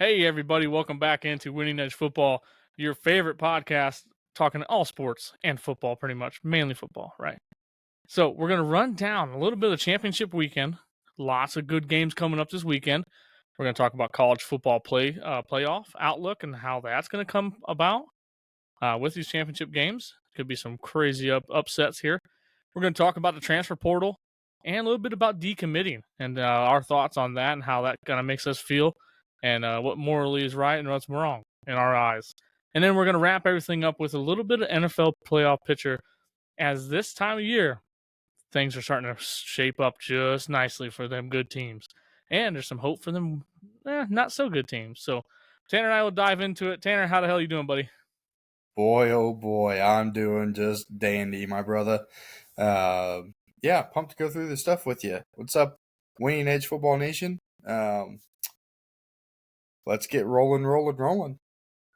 Hey, everybody, welcome back into Winning Edge Football, your favorite podcast, talking all sports and football, pretty much, mainly football, right? So, we're going to run down a little bit of the championship weekend. Lots of good games coming up this weekend. We're going to talk about college football playoff outlook and how that's going to come about with these championship games. Could be some crazy upsets here. We're going to talk about the transfer portal and a little bit about decommitting and our thoughts on that and how that kind of makes us feel and what morally is right and what's wrong in our eyes. And then we're going to wrap everything up with a little bit of NFL playoff picture, as this time of year, things are starting to shape up just nicely for them good teams. And there's some hope for them not so good teams. So Tanner and I will dive into it. Tanner, how the hell are you doing, buddy? Boy, oh boy, I'm doing just dandy, my brother. Yeah, pumped to go through this stuff with you. What's up, Winning Edge Football Nation? Let's get rolling.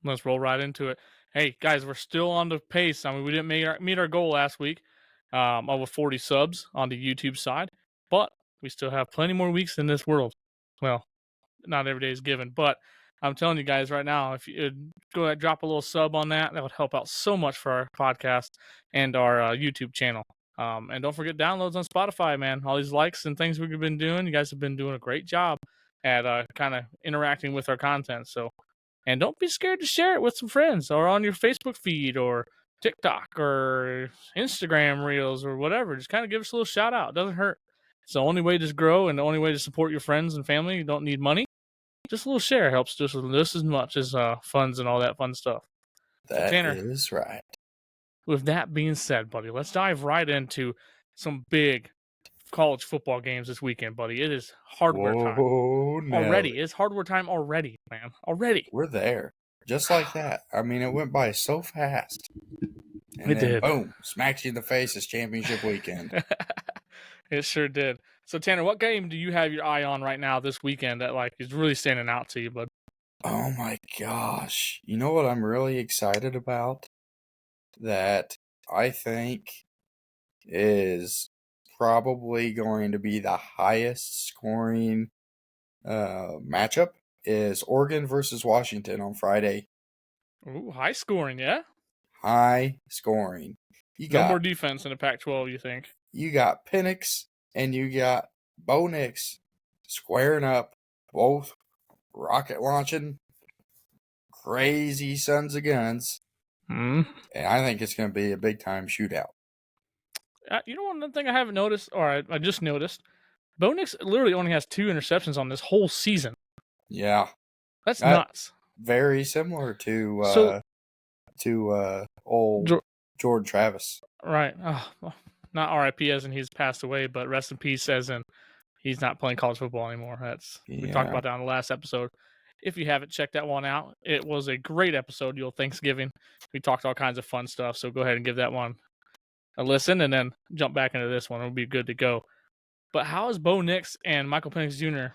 Let's roll right into it. Hey, guys, we're still on the pace. I mean, we didn't meet our goal last week of 40 subs on the YouTube side, but we still have plenty more weeks in this world. Well, not every day is given, but I'm telling you guys right now, if you go ahead, drop a little sub on that would help out so much for our podcast and our YouTube channel. And don't forget downloads on Spotify, man. All these likes and things we've been doing. You guys have been doing a great job at kind of interacting with our content. So, and don't be scared to share it with some friends or on your Facebook feed or TikTok or Instagram Reels or whatever. Just kind of give us a little shout out. It doesn't hurt. It's the only way to grow and the only way to support your friends and family. You don't need money. Just a little share helps just as much as funds and all that fun stuff. That so, Tanner, is right. With that being said, buddy, let's dive right into some big college football games this weekend, buddy. It is hardware time. Already. It's hardware time already, man. Already. We're there. Just like that. I mean, it went by so fast. And it then, did. Boom, smacks you in the face. It's championship weekend. It sure did. So, Tanner, what game do you have your eye on right now this weekend that is really standing out to you, bud? Oh my gosh. You know what I'm really excited about? That I think is probably going to be the highest scoring matchup is Oregon versus Washington on Friday. Ooh, high scoring, yeah? High scoring. No more defense in the Pac-12, you think? You got Penix and you got Bo Nix squaring up, both rocket launching, crazy sons of guns. And I think it's going to be a big-time shootout. You know one thing I haven't noticed, or I just noticed? Bo Nix literally only has 2 interceptions on this whole season. Yeah. That's nuts. Very similar to old Jordan Travis. Right. Oh, well, not R.I.P. as in he's passed away, but rest in peace as in he's not playing college football anymore. We talked about that on the last episode. If you haven't checked that one out, it was a great episode. Thanksgiving. We talked all kinds of fun stuff, so go ahead and give that one a listen and then jump back into this one. It'll be good to go. But how is Bo Nix and Michael Penix Jr.?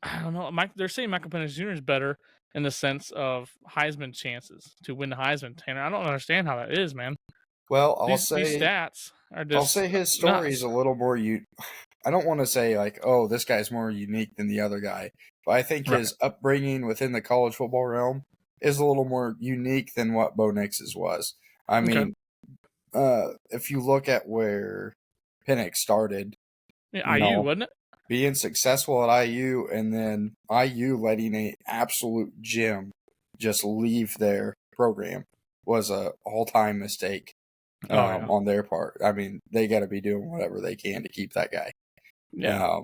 I don't know. They're saying Michael Penix Jr. is better in the sense of Heisman chances to win the Heisman. Tanner, I don't understand how that is, man. Well, these stats are just. I'll say his story is a little more. I don't want to say like, oh, this guy's more unique than the other guy, but I think his upbringing within the college football realm is a little more unique than what Bo Nix's was. I mean, if you look at where Penix started, IU, wasn't it? Being successful at IU and then IU letting an absolute gem just leave their program was a all-time mistake on their part. I mean, they got to be doing whatever they can to keep that guy. Yeah.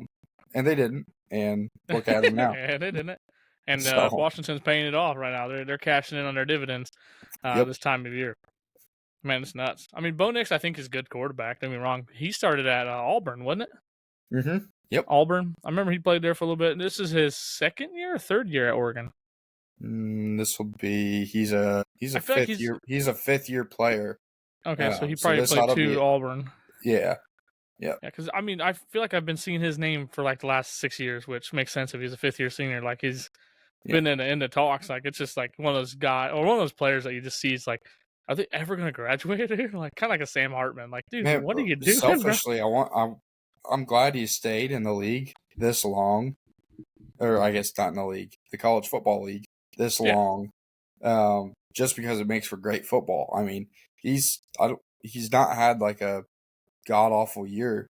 And they didn't. And look at them now. Yeah, they didn't. And Washington's paying it off right now. They're cashing in on their dividends this time of year. Man, it's nuts. I mean, Bo Nix, I think, is a good quarterback. Don't get me wrong. He started at Auburn, wasn't it? Mm-hmm. Yep. Auburn. I remember he played there for a little bit. This is his second year or third year at Oregon. This will be he's a fifth year. He's a fifth-year player. Okay, so he probably played 2 Auburn. Yeah. Yeah, because I mean, I feel like I've been seeing his name for like the last 6 years, which makes sense if he's a 5th-year senior. Like he's been in the talks. Like it's just like one of those guys or one of those players that you just see is like, are they ever going to graduate? Like kind of like a Sam Hartman. Like, dude, man, what are you doing? Selfishly, I'm glad he stayed in the league this long. or I guess not in the league, the college football league this long, just because it makes for great football. I mean, he's not had like a god awful year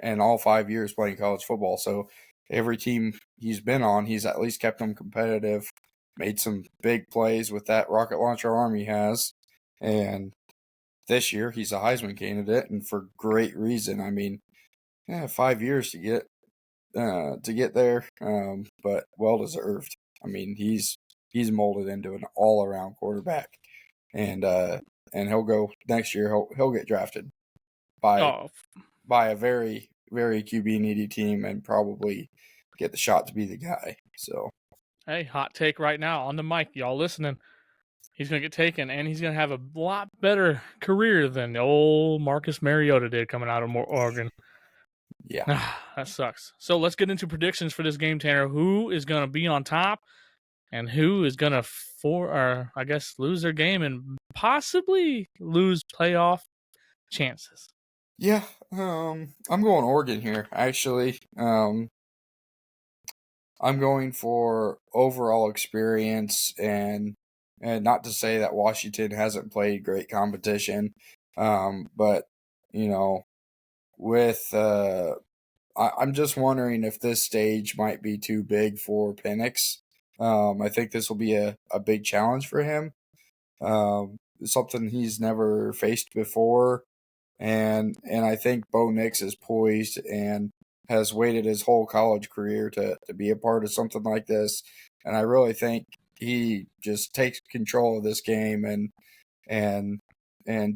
in all 5 years playing college football. So every team he's been on, he's at least kept them competitive, made some big plays with that rocket launcher arm he has, and this year he's a Heisman candidate, and for great reason. I mean, 5 years to get there, but well deserved. I mean, he's molded into an all around quarterback, and he'll go next year. He'll get drafted by a very very QB needy team and probably get the shot to be the guy. So, hey, hot take right now on the mic, y'all listening. He's going to get taken, and he's going to have a lot better career than the old Marcus Mariota did coming out of Oregon. Yeah. That sucks. So let's get into predictions for this game, Tanner. Who is going to be on top, and who is going to, lose their game and possibly lose playoff chances? Yeah, I'm going Oregon here, actually. I'm going for overall experience, and not to say that Washington hasn't played great competition, but with I'm just wondering if this stage might be too big for Penix. I think this will be a big challenge for him, something he's never faced before, and I think Bo Nix is poised and has waited his whole college career to be a part of something like this. And I really think he just takes control of this game and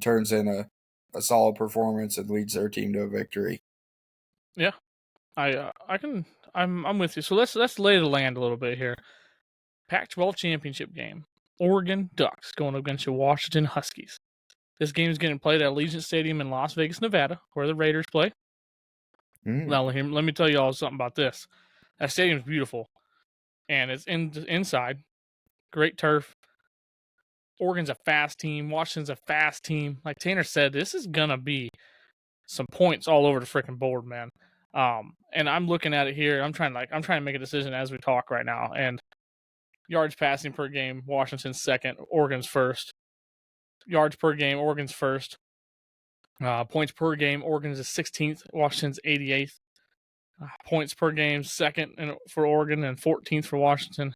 turns in a solid performance and leads their team to a victory. Yeah, I'm with you. So let's lay the land a little bit here. Pac-12 championship game. Oregon Ducks going against the Washington Huskies. This game is getting played at Allegiant Stadium in Las Vegas, Nevada, where the Raiders play. Now, let me tell you all something about this. That stadium is beautiful, and it's inside. Great turf. Oregon's a fast team. Washington's a fast team. Like Tanner said, this is gonna be some points all over the freaking board, man. And I'm looking at it here. I'm trying to make a decision as we talk right now. And yards passing per game, Washington's second, Oregon's first. Yards per game, Oregon's first. Points per game, Oregon's is 16th, Washington's 88th. Points per game, second for Oregon and 14th for Washington.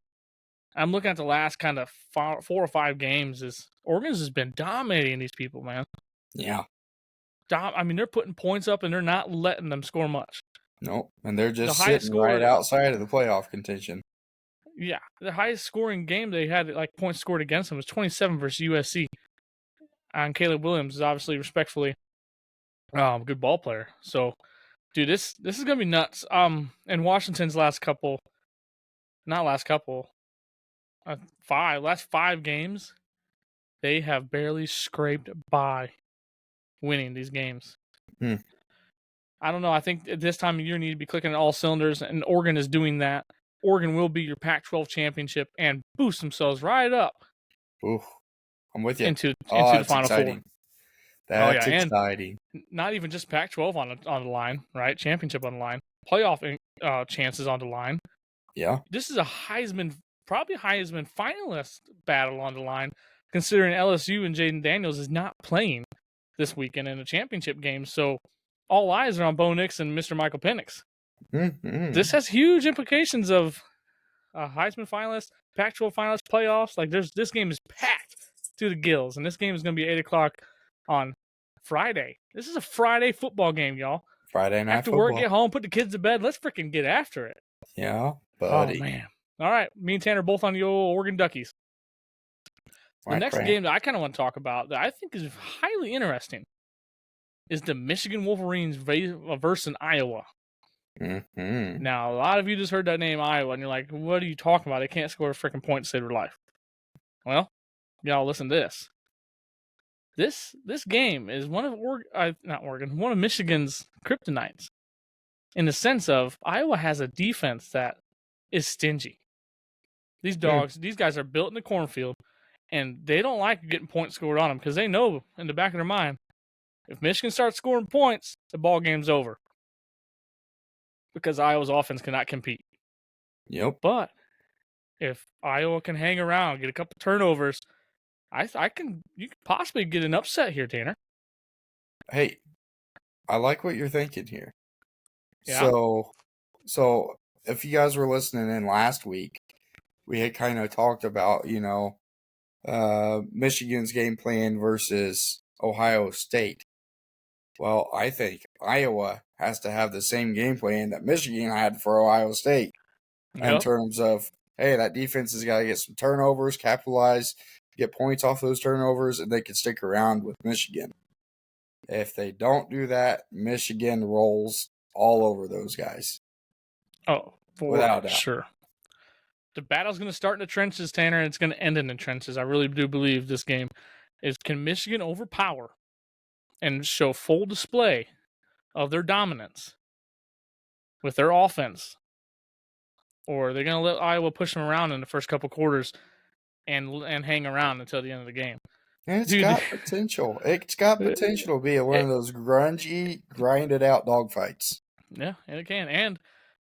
I'm looking at the last kind of 4 or 5 games. Oregon's has been dominating these people, man. Yeah. I mean, they're putting points up and they're not letting them score much. Nope, and they're just sitting right outside of the playoff contention. Yeah, the highest scoring game they had, like points scored against them, was 27 versus USC. And Caleb Williams is obviously, respectfully, good ball player. So, dude, this is gonna be nuts. And Washington's last 5 games, they have barely scraped by winning these games. I don't know. I think at this time of year, you need to be clicking all cylinders, and Oregon is doing that. Oregon will be your Pac-12 championship and boost themselves right up. Ooh, I'm with you. Into the Final exciting. Four. That's exciting. And not even just Pac-12 on the line, right? Championship on the line. Playoff chances on the line. Yeah. This is probably Heisman finalist battle on the line, considering LSU and Jaden Daniels is not playing this weekend in a championship game. So all eyes are on Bo Nix and Mr. Michael Penix. Mm-hmm. This has huge implications of Heisman finalists, Pac-12 finalists, playoffs. Like this game is packed to the gills, and this game is going to be 8:00 on Friday. This is a Friday football game, y'all. Friday night After football. work, get home, put the kids to bed. Let's freaking get after it. Yeah, buddy. Oh man! All right, me and Tanner both on the old Oregon Duckies. The next game that I kind of want to talk about that I think is highly interesting is the Michigan Wolverines versus Iowa. Mm-hmm. Now, a lot of you just heard that name Iowa, and you're like, what are you talking about? They can't score a freaking point to save their life. Well, y'all listen to this. This game is one of Michigan's kryptonites, in the sense of Iowa has a defense that is stingy. These guys are built in the cornfield, and they don't like getting points scored on them because they know in the back of their mind, if Michigan starts scoring points, the ball game's over. Because Iowa's offense cannot compete. Yep. But if Iowa can hang around, get a couple turnovers, you can possibly get an upset here, Tanner. Hey, I like what you're thinking here. Yeah. So if you guys were listening in last week, we had kind of talked about, Michigan's game plan versus Ohio State. Well, I think Iowa has to have the same game plan that Michigan had for Ohio State in Yep. terms of, hey, that defense has got to get some turnovers, capitalize, get points off those turnovers, and they can stick around with Michigan. If they don't do that, Michigan rolls all over those guys. Oh, for Without a doubt. sure. The battle's going to start in the trenches, Tanner, and it's going to end in the trenches. I really do believe this game is, can Michigan overpower and show full display of their dominance with their offense, or they're going to let Iowa push them around in the first couple quarters and hang around until the end of the game. And it's got potential. It's got potential to be one of those grungy, grinded out dogfights. Yeah, and it can. And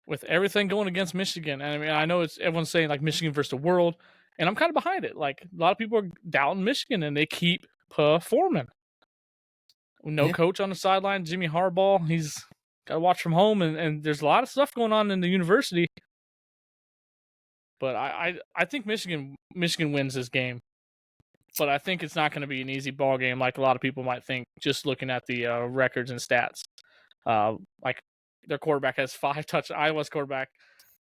with everything going against Michigan, and I mean, I know everyone's saying like Michigan versus the world, and I'm kind of behind it. Like a lot of people are doubting Michigan, and they keep performing. No coach on the sideline, Jimmy Harbaugh. He's got to watch from home, and there's a lot of stuff going on in the university. But I think Michigan wins this game. But I think it's not going to be an easy ball game like a lot of people might think, just looking at the records and stats. Like their quarterback has 5 touchdowns. Iowa's quarterback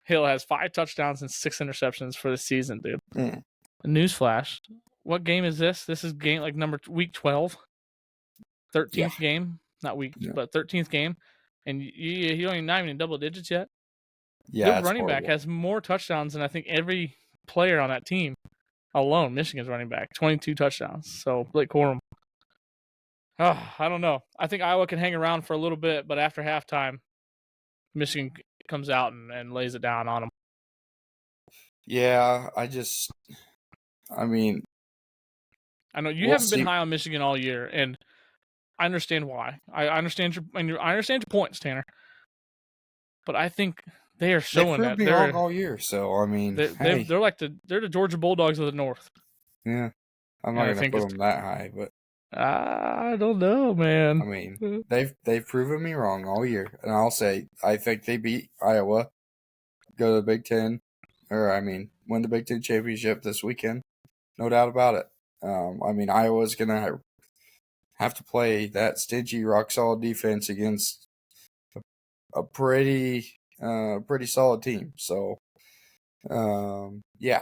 Hill has 5 touchdowns and 6 interceptions for the season, dude. Newsflash: what game is this? This is game like week 12, 13th game, not week, but 13th game, and you don't even not even in double digits yet. Yeah, the running back has more touchdowns than I think every player on that team alone. Michigan's running back, 22 touchdowns. So Blake Corum. Oh, I don't know. I think Iowa can hang around for a little bit, but after halftime, Michigan comes out and lays it down on them. Yeah, I mean, I know you haven't been high on Michigan all year, and I understand why. I understand your points, Tanner. But I think they are showing that they're wrong all year. So I mean, they're like they're the Georgia Bulldogs of the North. Yeah, I'm not gonna put them that high, but I don't know, man. I mean, they've proven me wrong all year, and I'll say I think they beat Iowa, go to the Big Ten, win the Big Ten championship this weekend, no doubt about it. I mean, Iowa's gonna have to play that stingy, rock solid defense against a pretty solid team. So, yeah,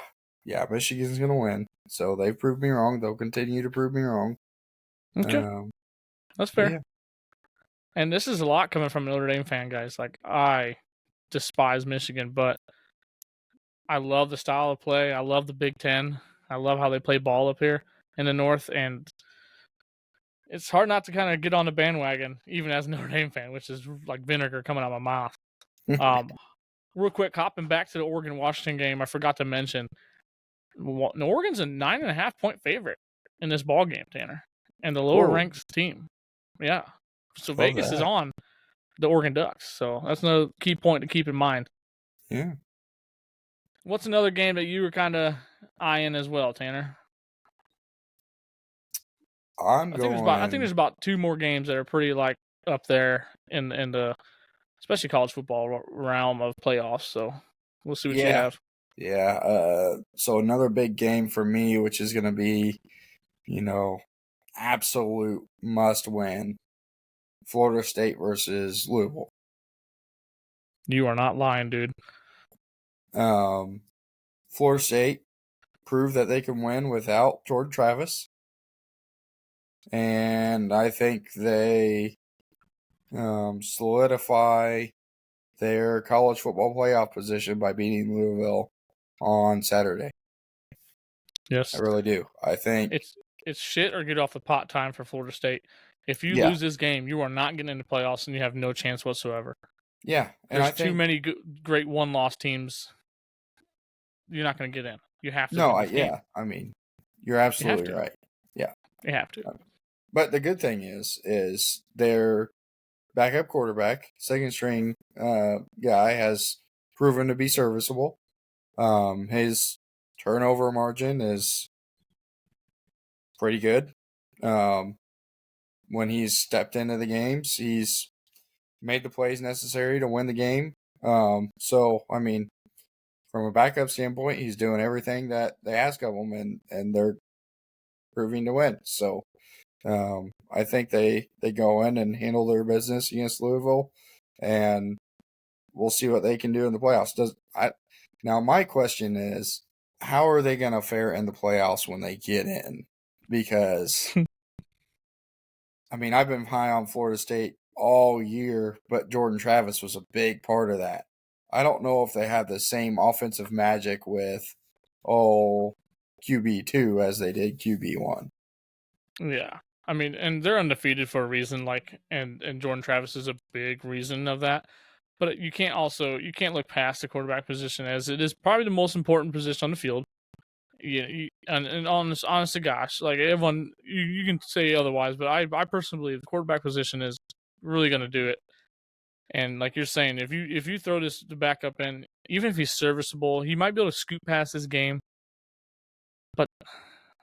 Michigan's gonna win. So they've proved me wrong. They'll continue to prove me wrong. Okay, that's fair. Yeah. And this is a lot coming from a Notre Dame fan, guys. Like, I despise Michigan, but I love the style of play. I love the Big Ten. I love how they play ball up here in the North, and it's hard not to kind of get on the bandwagon, even as a Notre Dame fan, which is like vinegar coming out of my mouth. Real quick, hopping back to the Oregon-Washington game, I forgot to mention, Oregon's a 9.5-point favorite in this ball game, Tanner, and the lower-ranked team. Yeah. So Vegas is on the Oregon Ducks. So that's another key point to keep in mind. Yeah. What's another game that you were kind of eyeing as well, Tanner? I think there's about 2 more games that are pretty like up there in the especially college football realm of playoffs. So we'll see what you have. Yeah. So another big game for me, which is going to be, absolute must win. Florida State versus Louisville. You are not lying, dude. Florida State proved that they can win without Jordan Travis. And I think they solidify their college football playoff position by beating Louisville on Saturday. Yes. I really do. I think it's shit or get off the pot time for Florida State. If you lose this game, you are not getting into playoffs, and you have no chance whatsoever. Yeah, and there's too many great one-loss teams. You're not going to get in. You have to. I mean, you're absolutely right. Yeah, you have to. But the good thing is their backup quarterback, second string guy, has proven to be serviceable. His turnover margin is pretty good. When he's stepped into the games, he's made the plays necessary to win the game. So, I mean, from a backup standpoint, he's doing everything that they ask of him, and they're proving to win. So, I think they go in and handle their business against Louisville, and we'll see what they can do in the playoffs. Now, my question is, how are they going to fare in the playoffs when they get in? Because, I mean, I've been high on Florida State all year, but Jordan Travis was a big part of that. I don't know if they have the same offensive magic with, QB2 as they did QB1. Yeah. I mean, and they're undefeated for a reason, and Jordan Travis is a big reason of that. But you can't look past the quarterback position, as it is probably the most important position on the field. And honest to gosh, like everyone, you can say otherwise, but I personally believe the quarterback position is really going to do it. And like you're saying, if you throw the backup in, even if he's serviceable, he might be able to scoot past this game. But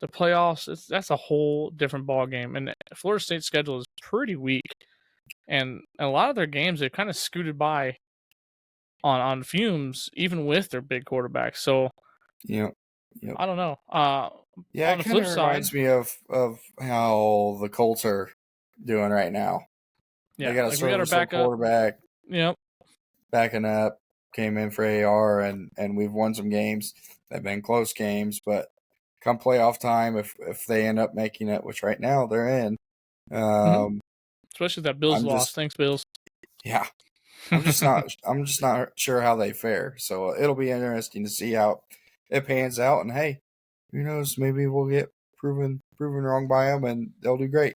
the playoffs, that's a whole different ball game. And Florida State's schedule is pretty weak, and a lot of their games they've kind of scooted by on fumes, even with their big quarterback. So Yep. I don't know. Yeah, On it the kind flip of side, reminds me of how the Colts are doing right now. They yeah, got a like we got our serviceable backup. quarterback Yep. backing up, came in for AR, and we've won some games. They've been close games, but come playoff time, if they end up making it, which right now they're in, Especially that Bills I'm loss. just Thanks, Bills. yeah, I'm just not sure how they fare. So it'll be interesting to see how it pans out. And hey, who knows? Maybe we'll get proven wrong by them, and they'll do great.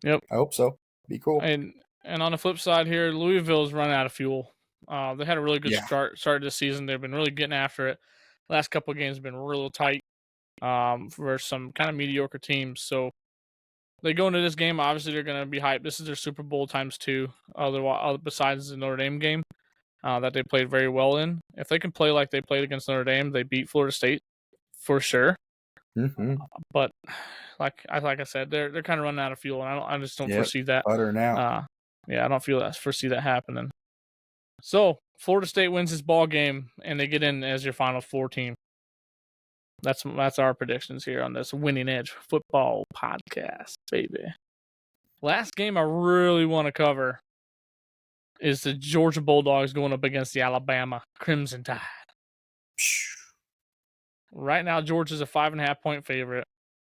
Yep. I hope so. Be cool. And on the flip side here, Louisville's run out of fuel. They had a really good Yeah. start this season. They've been really getting after it. Last couple of games have been real tight for some kind of mediocre teams. So they go into this game. Obviously, they're going to be hyped. This is their Super Bowl ×2. Otherwise, besides the Notre Dame game that they played very well in. If they can play like they played against Notre Dame, they beat Florida State for sure. Mm-hmm. But like I said, they're kind of running out of fuel, and I just don't foresee that. Butter now. Yeah, I don't foresee that happening. So Florida State wins this ball game, and they get in as your Final Four team. That's our predictions here on this Winning Edge Football Podcast, baby. Last game I really want to cover is the Georgia Bulldogs going up against the Alabama Crimson Tide. Right now, Georgia's a 5.5-point favorite.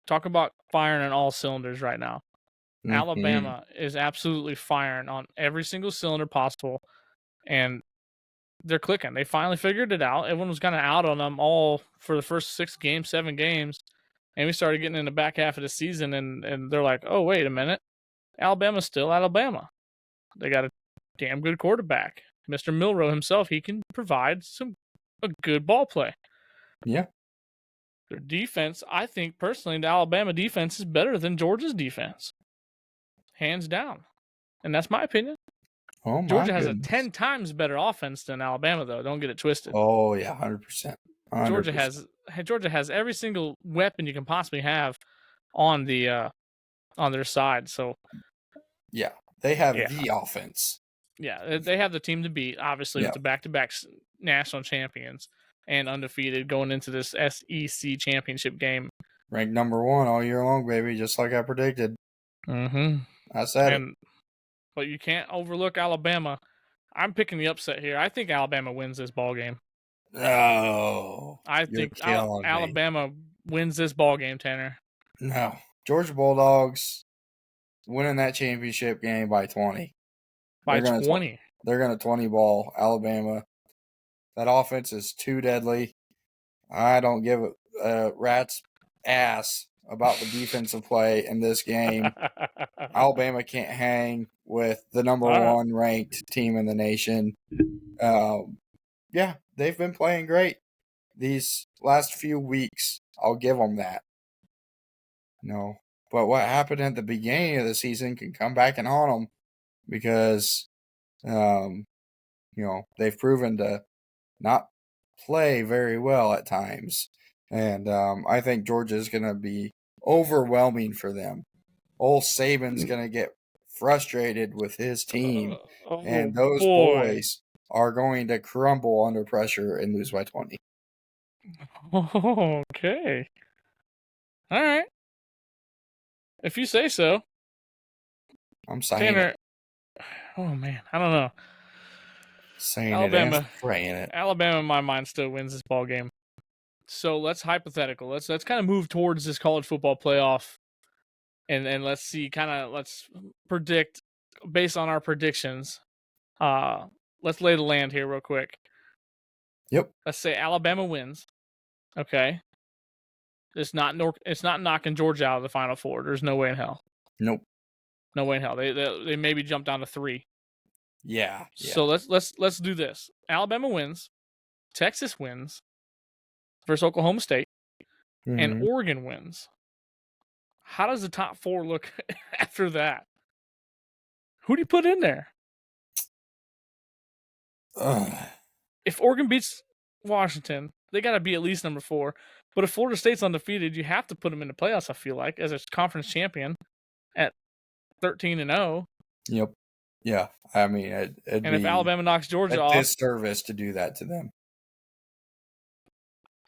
Talk about firing on all cylinders right now. Mm-hmm. Alabama is absolutely firing on every single cylinder possible, and they're clicking. They finally figured it out. Everyone was kind of out on them all for the first 7 games, and we started getting in the back half of the season, and they're like, oh, wait a minute. Alabama's still Alabama. They got a damn good quarterback. Mr. Milroe himself, he can provide a good ball play. Yeah. Their defense, I think personally, the Alabama defense is better than Georgia's defense. Hands down. And that's my opinion. Oh, my Georgia has goodness. a 10 times better offense than Alabama, though. Don't get it twisted. Oh, yeah, 100%. 100%. Georgia has every single weapon you can possibly have on the on their side. So yeah, they have the offense. Yeah, they have the team to beat, obviously, with the back-to-back national champions and undefeated going into this SEC championship game. Ranked number 1 all year long, baby, just like I predicted. Mm-hmm. I said it. But you can't overlook Alabama. I'm picking the upset here. I think Alabama wins this ball game. Oh, I think Alabama wins this ball game, Tanner. No. Georgia Bulldogs winning that championship game by 20. By 20. They're going to 20 ball Alabama. That offense is too deadly. I don't give a rat's ass about the defensive play in this game. Alabama can't hang with the number 1 ranked team in the nation. Yeah, they've been playing great these last few weeks. I'll give them that. No, but what happened at the beginning of the season can come back and haunt them because, they've proven to not play very well at times. And I think Georgia is going to be overwhelming for them. Old Saban's going to get frustrated with his team, Oh and those boy. boys are going to crumble under pressure and lose by 20. Okay. All right. If you say so. I'm saying Tanner. it. Oh man, I don't know. Saying Alabama. it and praying it. Alabama, in my mind, still wins this ball game. So let's hypothetical. Let's kind of move towards this college football playoff, and let's see. Let's predict based on our predictions. Let's lay the land here real quick. Yep. Let's say Alabama wins. Okay. It's not knocking Georgia out of the Final Four. There's no way in hell. Nope. No way in hell. They maybe jump down to 3. Yeah. So let's do this. Alabama wins. Texas wins versus Oklahoma State, and Mhm. Oregon wins. How does the top 4 look after that? Who do you put in there? Ugh. If Oregon beats Washington, they got to be at least number 4. But if Florida State's undefeated, you have to put them in the playoffs, I feel like, as a conference champion at 13-0. Yep. Yeah. I mean, it'd And be if Alabama knocks Georgia a off, disservice to do that to them,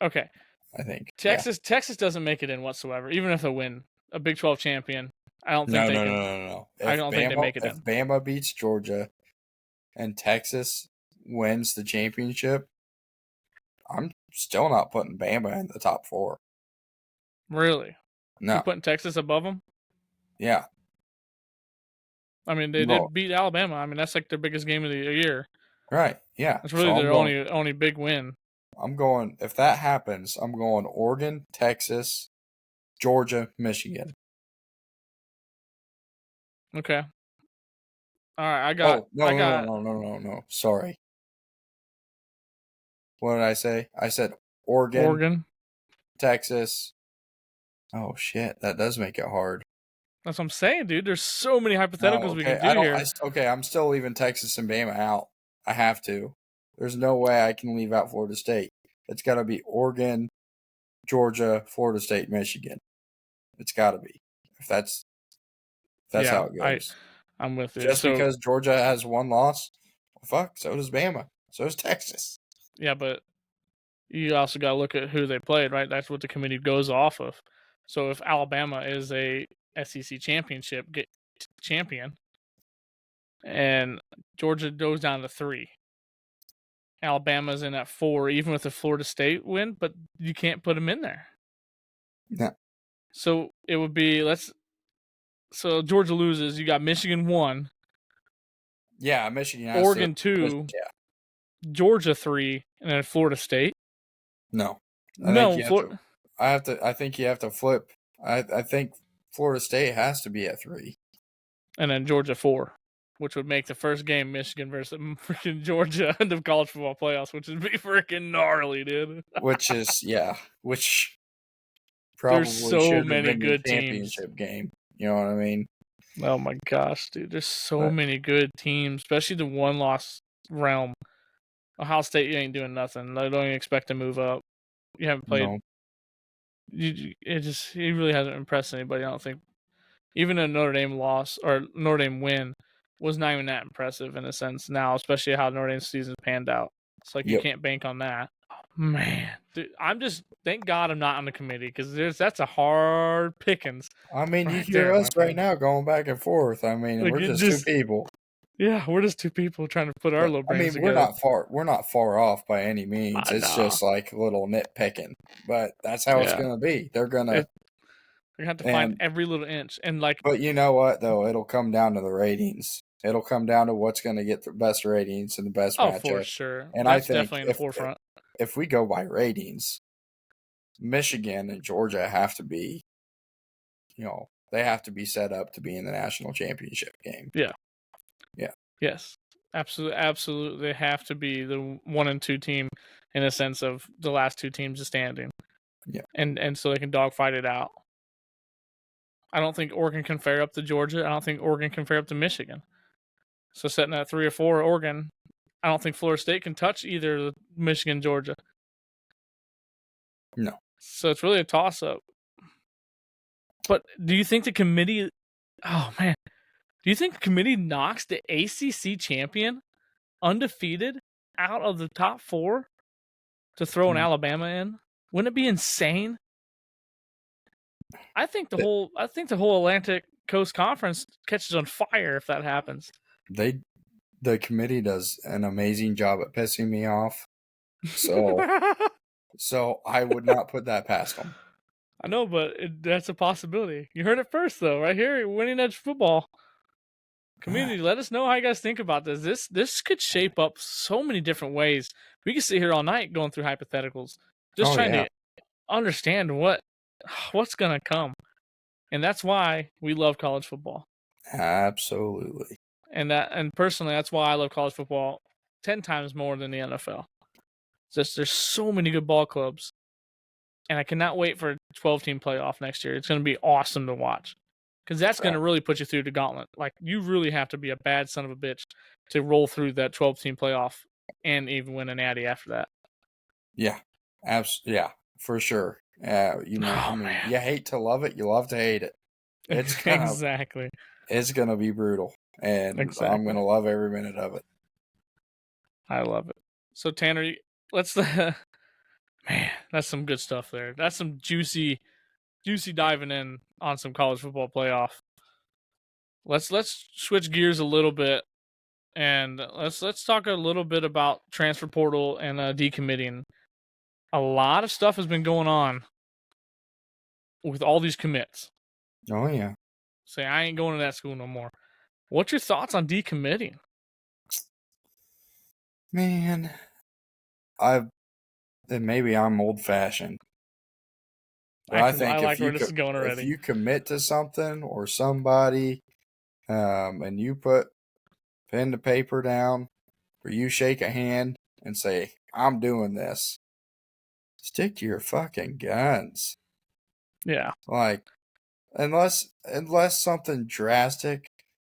okay. I think. Texas doesn't make it in whatsoever, even if they win a Big 12 champion. I don't think No, they no, can. no. I don't think they make it If in. Bama beats Georgia and Texas wins the championship, I'm still not putting Bama in the top 4. Really? No. You putting Texas above them? Yeah. I mean, they did beat Alabama. I mean, that's like their biggest game of the year. Right. Yeah. It's really their only big win. I'm going, if that happens, I'm going Oregon, Texas, Georgia, Michigan. Okay. All right, I got. No. Sorry. What did I say? I said Oregon, Texas. Oh shit, that does make it hard. That's what I'm saying, dude. There's so many hypotheticals we can do here. I'm still leaving Texas and Bama out. I have to. There's no way I can leave out Florida State. It's got to be Oregon, Georgia, Florida State, Michigan. It's got to be. If that's how it goes. I'm with you. Just because Georgia has one loss, well, fuck, so does Bama. So does Texas. Yeah, but you also got to look at who they played, right? That's what the committee goes off of. So if Alabama is a SEC championship champion and Georgia goes down to 3, Alabama's in at 4, even with the Florida State win, but you can't put them in there. No. So it would be so Georgia loses. You got Michigan 1. Yeah, Michigan. Oregon 2. Yeah. Georgia 3, and then Florida State. No. I think you have to flip. I think Florida State has to be at 3. And then Georgia 4, which would make the first game Michigan versus freaking Georgia in the college football playoffs, which would be freaking gnarly, dude. Which probably there's so should have many been good the championship game. You know what I mean? Oh my gosh, dude. There's so many good teams, especially the one-loss realm. Ohio State, you ain't doing nothing. They don't even expect to move up. You haven't played. No. It really hasn't impressed anybody. I don't think. Even a Notre Dame loss or Notre Dame win was not even that impressive in a sense now, especially how Notre Dame's season panned out. It's like you can't bank on that. Oh, man, dude, thank God I'm not on the committee because that's a hard pickings. I mean, you hear us right now going back and forth. I mean, like, we're just 2 people. Yeah, we're just 2 people trying to put our little brains together. We're not far off by any means. It's just like a little nitpicking, but that's how it's going to be. They're going to have to find every little inch, and like. But you know what though? It'll come down to the ratings. It'll come down to what's going to get the best ratings and the best matchup. Oh, for sure. And that's I think definitely in the forefront. If we go by ratings, Michigan and Georgia have to be, they have to be set up to be in the national championship game. Yeah. Yeah. Yes. Absolutely. They have to be the 1 and 2 team in a sense of the last 2 teams standing. Yeah. And so they can dogfight it out. I don't think Oregon can fare up to Georgia. I don't think Oregon can fare up to Michigan. So setting at 3 or 4, Oregon, I don't think Florida State can touch either Michigan, Georgia. No. So it's really a toss-up. But do you think the committee – oh, man. Do you think the committee knocks the ACC champion undefeated out of the top 4 to throw an Alabama in? Wouldn't it be insane? I think the whole Atlantic Coast Conference catches on fire if that happens. The committee does an amazing job at pissing me off. So I would not put that past them. I know, but that's a possibility. You heard it first, though, right here. Winning Edge Football community. Let us know how you guys think about this. This could shape up so many different ways. We could sit here all night going through hypotheticals, just trying to understand what's gonna come, and that's why we love college football. Absolutely. And personally, that's why I love college football 10 times more than the NFL. There's so many good ball clubs, and I cannot wait for a 12-team playoff next year. It's going to be awesome to watch because that's going to really put you through the gauntlet. Like, you really have to be a bad son of a bitch to roll through that 12-team playoff and even win a natty after that. Yeah, yeah, for sure. You hate to love it, you love to hate it. It's exactly. It's gonna be brutal, and I'm gonna love every minute of it. I love it. So Tanner, let's man, that's some good stuff there. That's some juicy diving in on some college football playoff. Let's switch gears a little bit, and let's talk a little bit about transfer portal and decommitting. A lot of stuff has been going on with all these commits. Oh yeah. Say, I ain't going to that school no more. What's your thoughts on decommitting? Man, maybe I'm old fashioned. But I think if you commit to something or somebody, and you put pen to paper down, or you shake a hand and say, I'm doing this, stick to your fucking guns. Yeah. Like, unless something drastic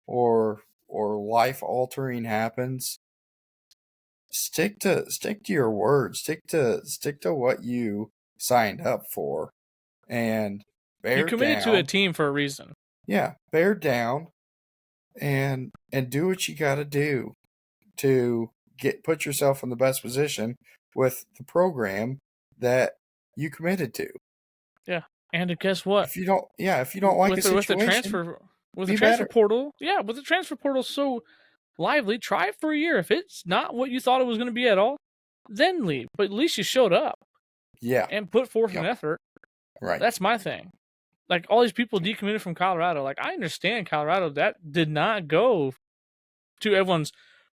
or life altering happens, stick to your word. Stick to what you signed up for, and you committed to a team for a reason. Yeah, bear down and do what you got to do to put yourself in the best position with the program that you committed to. Yeah, and guess what? If you don't like the situation, with the transfer portal, with the transfer portal so lively, try it for a year. If it's not what you thought it was going to be at all, then leave. But at least you showed up. Yeah, and put forth an effort. Right. That's my thing. Like, all these people decommitted from Colorado. Like, I understand Colorado. That did not go to everyone's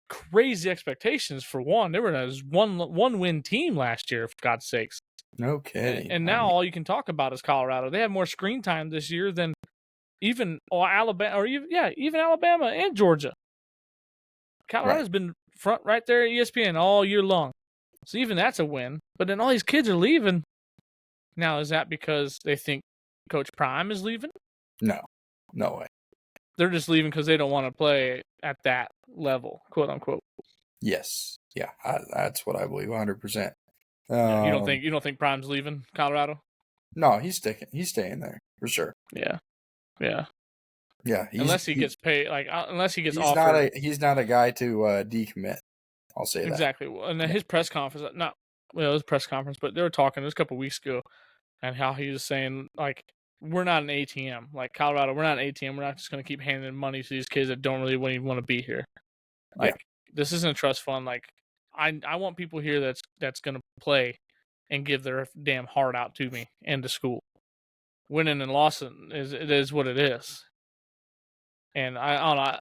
crazy expectations. For one, they were a one-win team last year, for God's sakes. No kidding. And now all you can talk about is Colorado. They have more screen time this year than even Alabama, even Alabama and Georgia. Colorado's been front right there at ESPN all year long. So even that's a win. But then all these kids are leaving. Now, is that because they think Coach Prime is leaving? No way. They're just leaving because they don't want to play at that level, quote unquote. Yes, yeah, that's what I believe, 100%. You don't think Prime's leaving Colorado? No, he's staying there for sure. Yeah. Unless he gets paid, unless he gets offered. He's not a guy to decommit. I'll say that exactly. And then his press conference, it was a press conference, but they were talking. It was a couple weeks ago, and how he was saying, like, we're not an ATM, like Colorado. We're not an ATM. We're not just going to keep handing money to these kids that don't really even want to be here. Like, this isn't a trust fund. Like, I want people here that's going to play and give their damn heart out to me and to school. Winning and losing is what it is. And I don't know.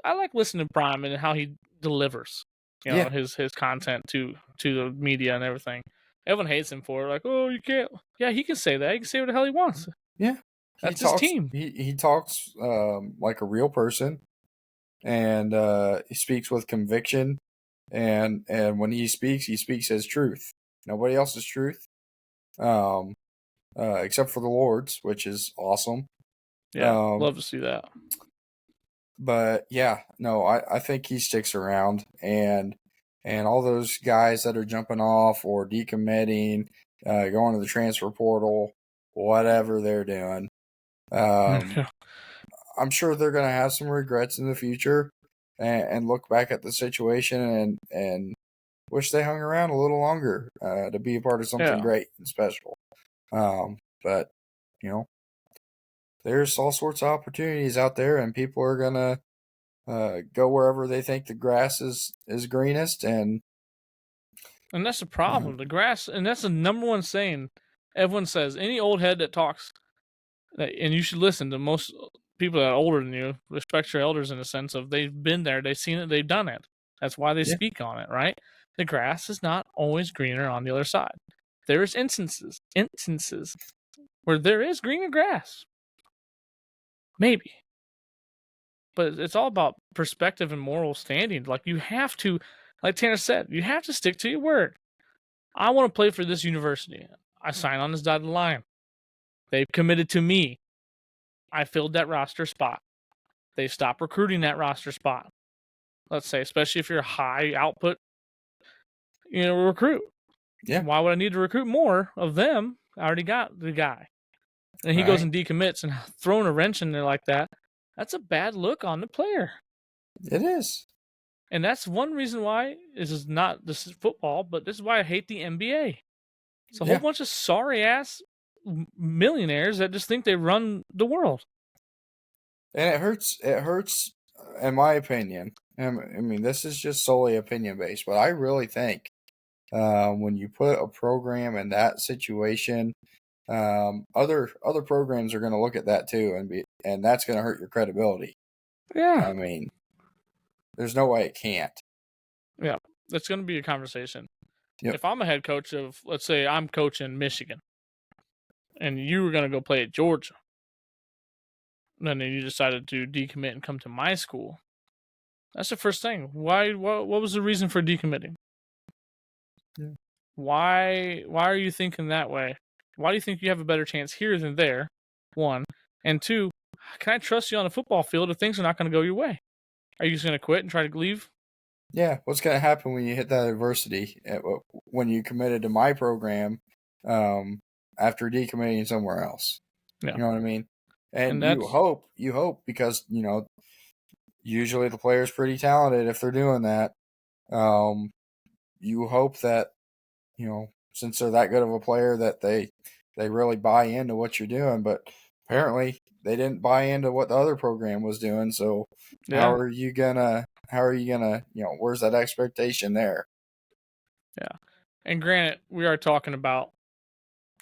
I like listening to Prime and how he delivers, his content to the media and everything. Everyone hates him for it. Like, oh, you can't. Yeah, he can say that. He can say what the hell he wants. Yeah, that's his team. He talks like a real person, and he speaks with conviction. And when he speaks his truth. Nobody else's truth, except for the Lord's, which is awesome. Yeah, love to see that. But yeah, no, I think he sticks around, and all those guys that are jumping off or decommitting, going to the transfer portal, whatever they're doing. I'm sure they're going to have some regrets in the future and look back at the situation and wish they hung around a little longer to be a part of something great and special. But, there's all sorts of opportunities out there, and people are going to go wherever they think the grass is greenest. And that's the problem. The grass, and that's the number one saying everyone says. Any old head that talks, and you should listen to most people that are older than you, respect your elders in the sense of they've been there, they've seen it, they've done it. That's why they speak on it, right? The grass is not always greener on the other side. There's instances where there is greener grass. Maybe. But it's all about perspective and moral standing. Like, you have to, like Tanner said, you have to stick to your word. I want to play for this university. I sign on this dotted line. They've committed to me. I filled that roster spot. They stopped recruiting that roster spot. Let's say, especially if you're a high output, recruit. Yeah. Why would I need to recruit more of them? I already got the guy. And he goes and decommits, and throwing a wrench in there like that, that's a bad look on the player. It is. And that's one reason why this is football, but this is why I hate the NBA. It's a whole bunch of sorry-ass millionaires that just think they run the world. And it hurts, in my opinion. I mean, this is just solely opinion-based, but I really think when you put a program in that situation, other programs are going to look at that too, and that's going to hurt your credibility. Yeah. I mean, there's no way it can't. Yeah, that's going to be a conversation. Yep. If I'm a head coach of, let's say I'm coaching Michigan, and you were going to go play at Georgia, and then you decided to decommit and come to my school, that's the first thing. Why? What was the reason for decommitting? Yeah. Why are you thinking that way? Why do you think you have a better chance here than there? One. And two, can I trust you on a football field if things are not going to go your way? Are you just going to quit and try to leave? Yeah. What's going to happen when you hit that adversity when you committed to my program after decommitting somewhere else? Yeah. You know what I mean? And you hope because, usually the player's pretty talented if they're doing that. You hope that, since they're that good of a player that they really buy into what you're doing, but apparently they didn't buy into what the other program was doing. So how are you gonna, where's that expectation there? Yeah. And granted, we are talking about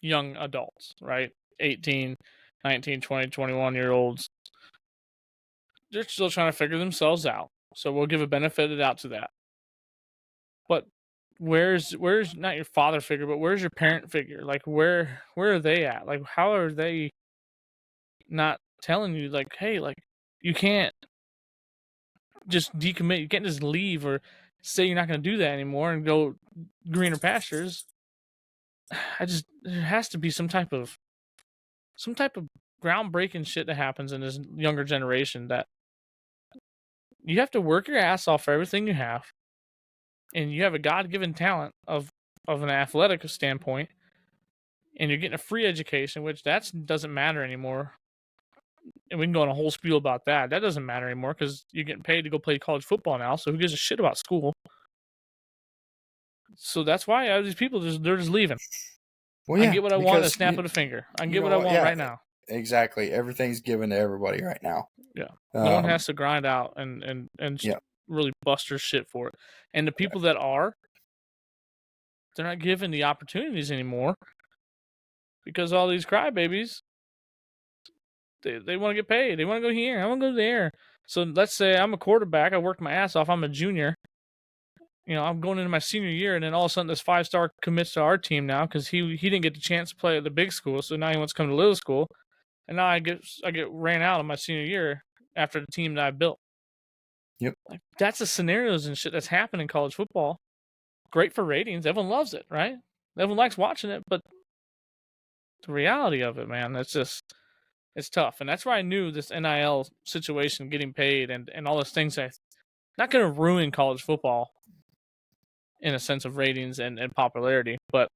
young adults, right? 18, 19, 20, 21-year-olds. They're still trying to figure themselves out. So we'll give a benefit of the doubt to that. But where's not your father figure, but where's your parent figure? Like, where are they at? Like, how are they not telling you, like, hey, like, you can't just decommit, you can't just leave or say you're not going to do that anymore and go greener pastures. There has to be some type of groundbreaking shit that happens in this younger generation that you have to work your ass off for everything you have, and you have a God-given talent of an athletic standpoint, and you're getting a free education, which doesn't matter anymore. And we can go on a whole spiel about that. That doesn't matter anymore because you're getting paid to go play college football now. So who gives a shit about school? So that's why these people they're just leaving. Well, yeah, I get what I want at a snap of a finger. I can get what I want right now. Exactly. Everything's given to everybody right now. Yeah. No one has to grind out and really bust their shit for it. And the people that are, they're not given the opportunities anymore because all these crybabies, they want to get paid. They want to go here. I want to go there. So let's say I'm a quarterback. I worked my ass off. I'm a junior. I'm going into my senior year, and then all of a sudden this 5-star commits to our team now because he didn't get the chance to play at the big school, so now he wants to come to little school, and now I get ran out of my senior year after the team that I built. Yep. Like, that's the scenarios and shit that's happening in college football. Great for ratings. Everyone loves it, right? Everyone likes watching it, but the reality of it, man, it's tough. And that's why I knew this NIL situation, getting paid and all those things, not going to ruin college football in a sense of ratings and popularity, but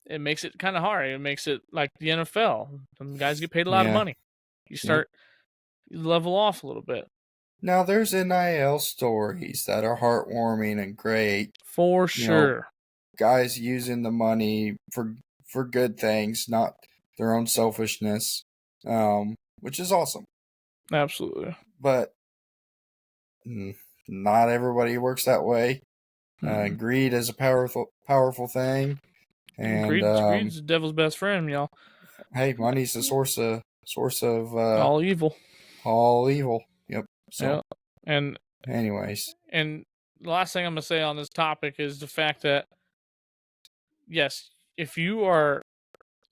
it makes it kind of hard. It makes it like the NFL. Some guys get paid a lot of Yeah. money. You start you level off a little bit. Now there's NIL stories that are heartwarming and great. For You know, sure. guys using the money for good things, not their own selfishness, which is awesome. Absolutely. But not everybody works that way. Greed is a powerful thing, and Greed's the devil's best friend, y'all. hey, money's the source of All evil. all evil. Yep. So, Yeah. And anyways, the last thing I'm gonna say on this topic is the fact that yes, if you are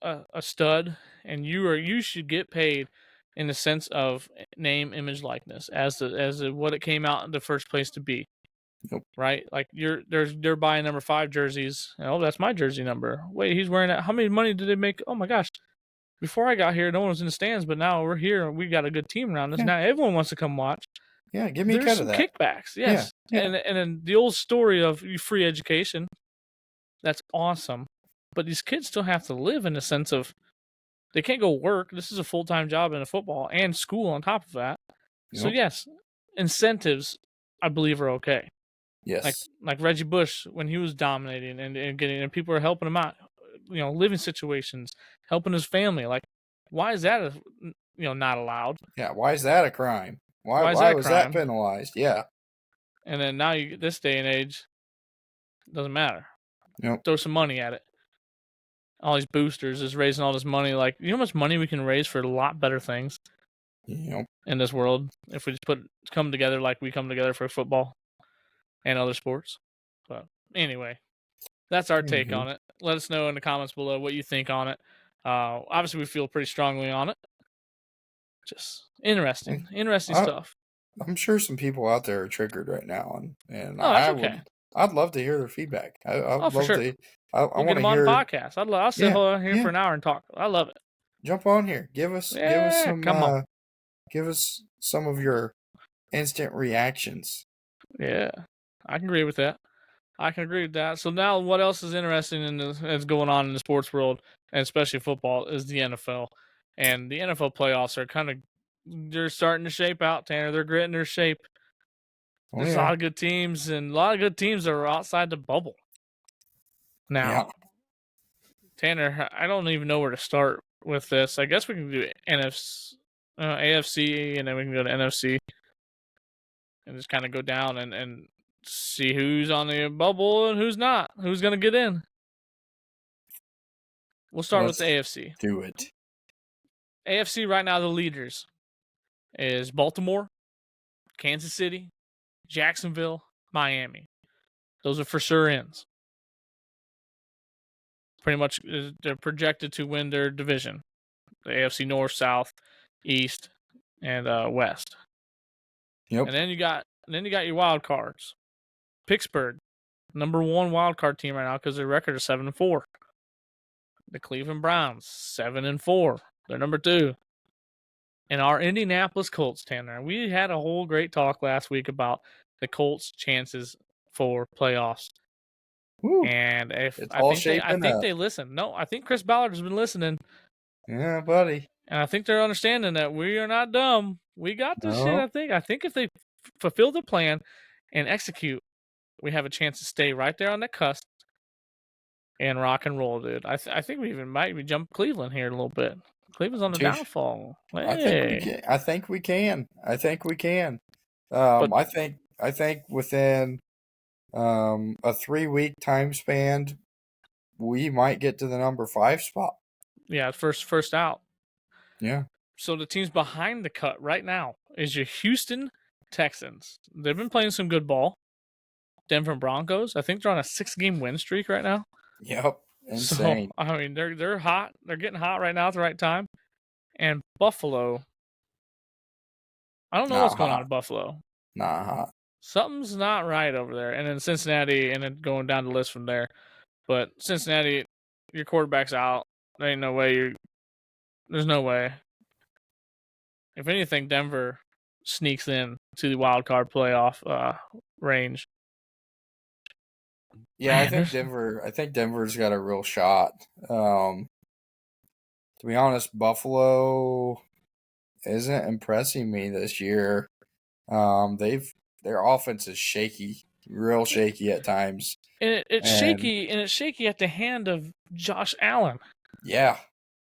a stud and you should get paid in the sense of name, image, likeness as what it came out in the first place to be. Nope. Right? Like they're buying number 5 jerseys. Oh, that's my jersey number. Wait, he's wearing that. How many money did they make? Oh my gosh. Before I got here, no one was in the stands, but now we're here and we got a good team around us. Yeah. Now everyone wants to come watch. Yeah, give me a There's cut some of that. kickbacks, yes. Yeah. And then the old story of free education, that's awesome. But these kids still have to live in the sense of they can't go work. This is a full-time job in a football and school on top of that. So Yep. yes, incentives I believe are okay. Yes. Like Reggie Bush when he was dominating and getting and people are helping him out, living situations, helping his family. Like, why is that not allowed? Yeah, why is that a crime? Why is that was crime? that penalized? Yeah. And then now you this day and age, doesn't matter. Yep. Throw some money at it. All these boosters is raising all this money. Like, you know how much money we can raise for a lot better things Yep. in this world if we just come together like we come together for football and other sports. But anyway, that's our take on it. Let us know in the comments below what you think on it. Obviously, we feel pretty strongly on it. Just interesting stuff. I'm sure some people out there are triggered right now, and That's okay. I'd love to hear their feedback. I'd love for sure. to. I We'll want get to them on hear the podcast. I'll sit here for an hour and talk. I love it. Jump on here. Give us some. Come on. Give us some of your instant reactions. Yeah, I can agree with that. So now, what else is interesting in is going on in the sports world, and especially football, is the NFL. And the NFL playoffs are they're starting to shape out, Tanner. They're getting their shape. There's a lot of good teams, and a lot of good teams that are outside the bubble. Now, Tanner, I don't even know where to start with this. I guess we can do AFC, and then we can go to NFC, and just kind of go down and see who's on the bubble and who's not. Who's going to get in? We'll start with the AFC. Do it. AFC right now, the leaders is Baltimore, Kansas City, Jacksonville, Miami. Those are for sure ins. Pretty much, they're projected to win their division. The AFC North, South, East, and West. Yep. And then you got your wild cards. Pittsburgh, number 1 wild card team right now because their record is 7-4. The Cleveland Browns, 7-4. They're number 2. And our Indianapolis Colts, Tanner. We had a whole great talk last week about the Colts' chances for playoffs. Woo. And I think they listen. No, I think Chris Ballard has been listening. Yeah, buddy. And I think they're understanding that we are not dumb. We got this shit, I think. I think if they fulfill the plan and execute, we have a chance to stay right there on the cusp and rock and roll, dude. I think we even might jump Cleveland here a little bit. Cleveland's on the downfall. Hey. I think we can. I think within a 3-week time span, we might get to the number 5 spot. Yeah, first out. Yeah. So the teams behind the cut right now is your Houston Texans. They've been playing some good ball. Denver Broncos, I think they're on a 6-game win streak right now. Yep. Insane. So, I mean, they're hot. They're getting hot right now at the right time. And Buffalo, I don't know what's going on in Buffalo. Not hot. Something's not right over there. And then Cincinnati, and then going down the list from there. But Cincinnati, your quarterback's out. There ain't no way there's no way. If anything, Denver sneaks in to the wild card playoff range. Yeah, I Man, think there's Denver. I think Denver's got a real shot. To be honest, Buffalo isn't impressing me this year. They've their offense is shaky, real shaky at times, it's and shaky, and it's shaky at the hand of Josh Allen. yeah,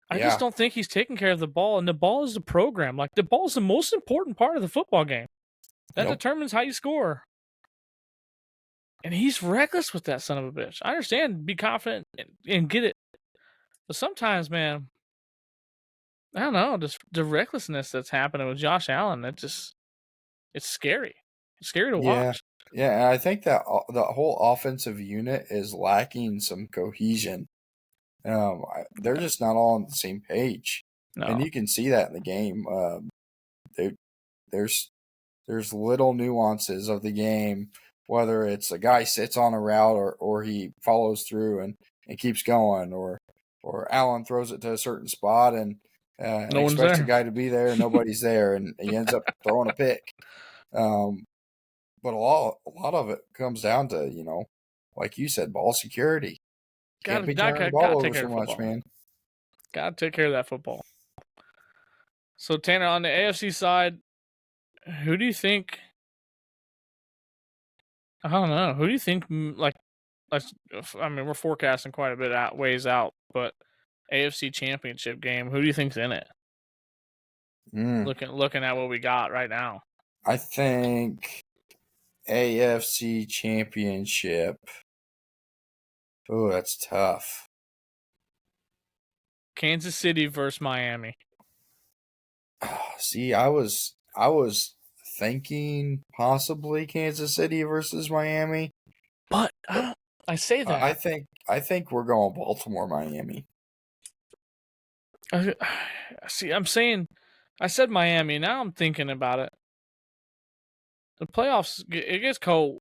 I just yeah, don't think he's taking care of the ball, and the ball is the program. Like the ball is the most important part of the football game. That yep, determines how you score. And he's reckless with that son of a bitch. I understand, be confident and get it, but sometimes, man, I don't know, just the recklessness that's happening with Josh Allen. It's scary. It's scary to yeah, watch. yeah. And I think that the whole offensive unit is lacking some cohesion. They're just not all on the same page, and No, you can see that in the game. There, there's there's little nuances of the game, whether it's a guy sits on a route or he follows through and keeps going, or Allen throws it to a certain spot and no one's expects a there. guy to be there and nobody's there, and he ends up throwing a pick. Um, but a lot of it comes down to, like you said, ball security. Can't Gotta, be turning the gotta ball take over care so of much, football. man. Gotta take care of that football. So Tanner, on the AFC side, who do you think? I don't know. Who do you think? I mean, we're forecasting quite a bit out ways out, but AFC Championship game. Who do you think's in it? Mm, Looking at what we got right now. I think AFC Championship. Oh, that's tough. Kansas City versus Miami. See, I was thinking possibly Kansas City versus Miami, But but I say I that. think we're going Baltimore Miami. I, see, I'm saying I said Miami. Now I'm thinking about it. The playoffs, it gets cold,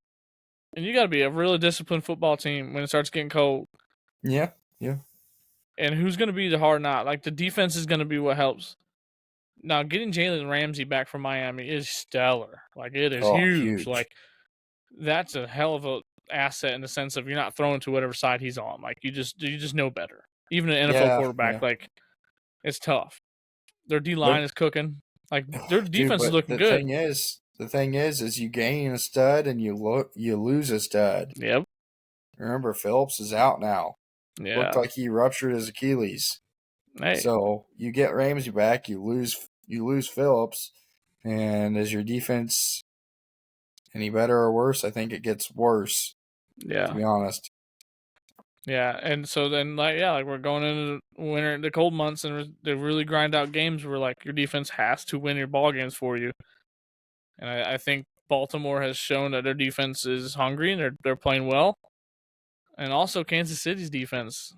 and you got to be a really disciplined football team when it starts getting cold. Yeah, yeah, And who's going to be the hard knot? Like the defense is going to be what helps. Now, getting Jalen Ramsey back from Miami is stellar. Like it is oh, huge. huge. Like that's a hell of a asset in the sense of you're not throwing to whatever side he's on. Like you just know better. Even an NFL Yeah, quarterback, yeah. like it's tough. Their D line They're, is cooking. Like their dude, defense is but looking good. the thing is you gain a stud and you lose a stud. Yep. Remember, Phillips is out now. Looked Yeah. like he ruptured his Achilles. Hey. So you get Ramsey back, you lose Phillips, and is your defense any better or worse? I think it gets worse, to Yeah. be honest. Yeah. And so then, like we're going into the winter, the cold months, and they really grind out games where like your defense has to win your ball games for you. And I think Baltimore has shown that their defense is hungry and they're playing well. And also Kansas City's defense.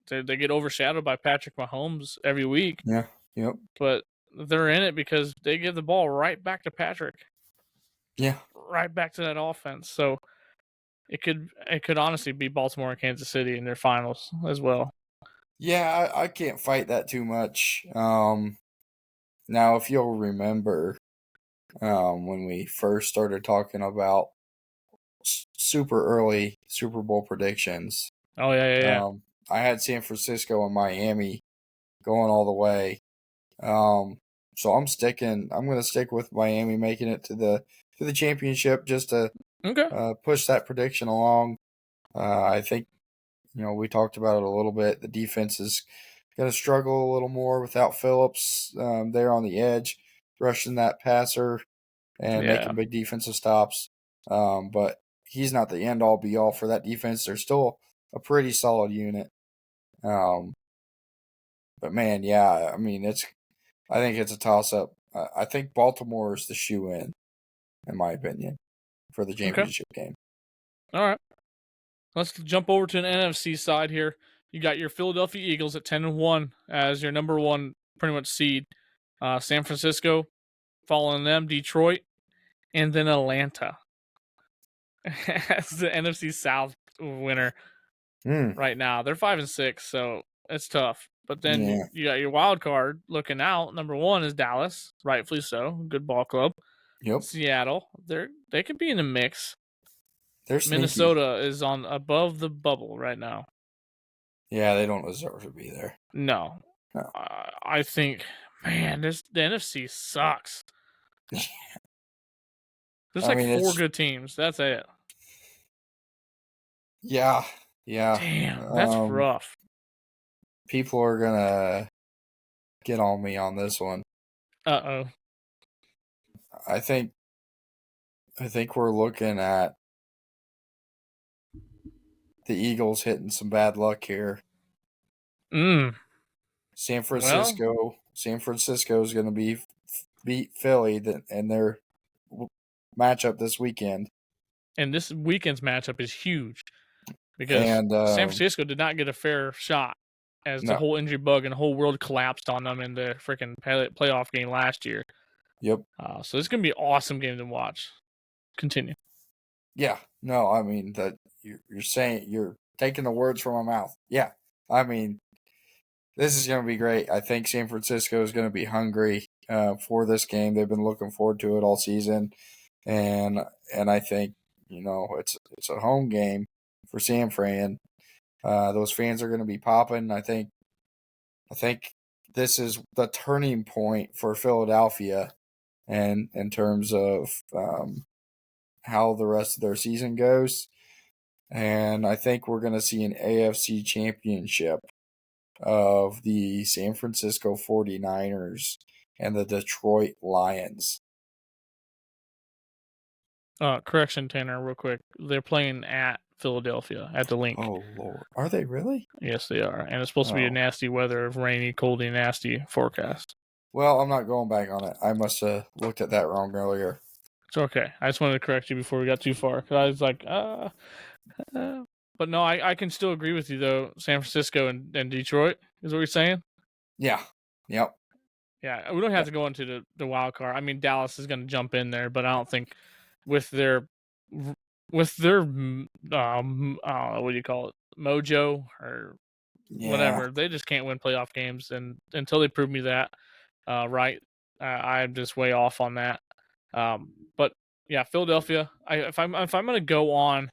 They get overshadowed by Patrick Mahomes every week, Yeah. Yep. but they're in it because they give the ball right back to Patrick, Yeah. right back to that offense. So it could honestly be Baltimore and Kansas City in their finals as well. Yeah, I can't fight that too much. Now, if you'll remember, when we first started talking about super early Super Bowl predictions, Oh yeah. I had San Francisco and Miami going all the way. Um, so I'm going to stick with Miami making it to the championship just to Okay. push that prediction along. I think we talked about it a little bit. The defense is going to struggle a little more without Phillips there on the edge, rushing that passer and Yeah. making big defensive stops. But he's not the end all be all for that defense. They're still a pretty solid unit. Um, but man, yeah, I mean I think it's a toss up. I think Baltimore is the shoe in my opinion, for the Okay. championship game. All right. Let's jump over to an NFC side here. You got your Philadelphia Eagles at 10-1 as your number one pretty much seed. San Francisco following them, Detroit, and then Atlanta as the NFC South winner Hmm. right now. They're 5-6, so it's tough. But then Yeah. you got your wild card looking out. Number one is Dallas, rightfully so, good ball club. Yep. Seattle, they could be in the mix. They're sneaky. Minnesota is on above the bubble right now. Yeah, they don't deserve to be there. No. No. I think, man, the NFC sucks. There's I like mean, 4 it's good teams. That's it. yeah. Damn, that's rough. People are gonna get on me on this one. Uh-oh. I think we're looking at the Eagles hitting some bad luck here. Well, San Francisco is going to beat Philly in their matchup this weekend. and this weekend's matchup is huge because And San Francisco did not get a fair shot as the no, whole injury bug and the whole world collapsed on them in the freaking playoff game last year. yep, So it's going to be an awesome game to watch. Continue. yeah, no, I mean that you're saying you're taking the words from my mouth. Yeah, I mean this is going to be great. I think San Francisco is going to be hungry for this game. They've been looking forward to it all season, and I think it's a home game for San Fran. Those fans are going to be popping. I think this is the turning point for Philadelphia, and in terms of how the rest of their season goes. And I think we're going to see an AFC championship of the San Francisco 49ers and the Detroit Lions. Correction, Tanner, real quick. They're playing at Philadelphia at the Link. Oh, Lord. Are they really? Yes, they are. And it's supposed to be a nasty weather, rainy, coldy, nasty forecast. Well, I'm not going back on it. I must have looked at that wrong earlier. It's okay. I just wanted to correct you before we got too far. Because I was like, But no, I can still agree with you, though. San Francisco and Detroit is what you're saying? Yeah. Yep. Yeah, we don't have to go into the wild card. I mean, Dallas is going to jump in there, but I don't think with their what do you call it, mojo or whatever, they just can't win playoff games, and until they prove me that right, I'm just way off on that. But yeah, Philadelphia. If I'm going to go on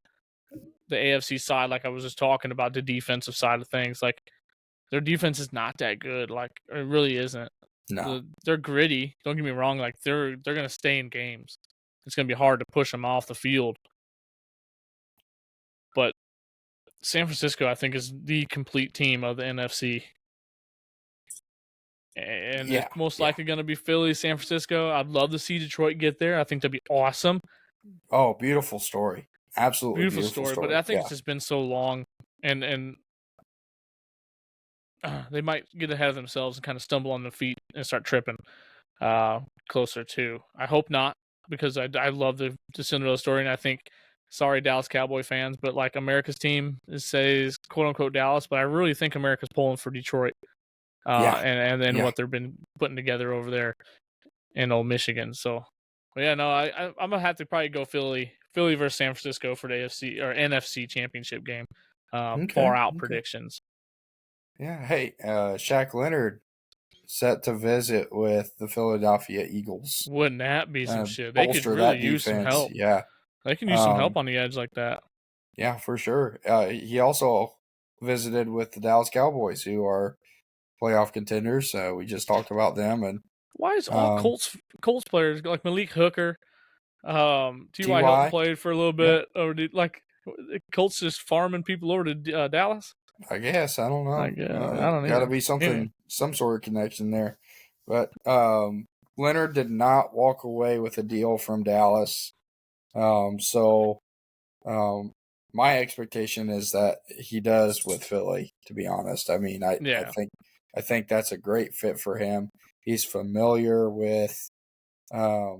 the AFC side, like I was just talking about the defensive side of things, like their defense is not that good. Like it really isn't. No. They're gritty. Don't get me wrong. Like they're going to stay in games. It's going to be hard to push them off the field. But San Francisco, I think, is the complete team of the NFC. And it's most likely going to be Philly, San Francisco. I'd love to see Detroit get there. I think that'd be awesome. Oh, beautiful story. Absolutely beautiful story. But I think it's just been so long. And they might get ahead of themselves and kind of stumble on their feet and start tripping closer to. I hope not, because I love the Cinderella story, and I think, sorry, Dallas Cowboy fans, but like America's team says quote unquote Dallas, but I really think America's pulling for Detroit. And then what they've been putting together over there in old Michigan. So, but yeah, no, I'm gonna have to probably go Philly versus San Francisco for the AFC or NFC championship game. Far out predictions. Yeah, hey, Shaq Leonard set to visit with the Philadelphia Eagles. Wouldn't that be some shit? They could really use some help. Yeah, they can use some help on the edge like that. Yeah, for sure. He also visited with the Dallas Cowboys, who are playoff contenders. So we just talked about them. And why is all Colts players like Malik Hooker, T.Y. Hilton played for a little bit over like Colts just farming people over to Dallas? I guess I don't know. I don't know. Got to be some sort of connection there. But Leonard did not walk away with a deal from Dallas. So my expectation is that he does with Philly. To be honest, I mean, I think that's a great fit for him. He's familiar with. Why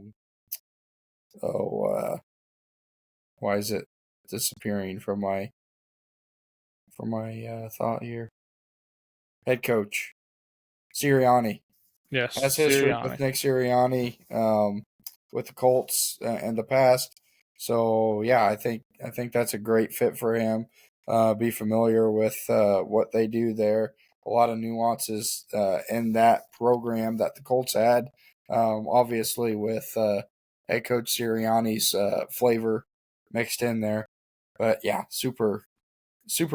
is it disappearing from my thought here? Head coach Sirianni. Yes, has history with Nick Sirianni with the Colts in the past. So yeah, I think that's a great fit for him. Be familiar with what they do there. A lot of nuances in that program that the Colts had. Obviously with head coach Sirianni's flavor mixed in there. But yeah, super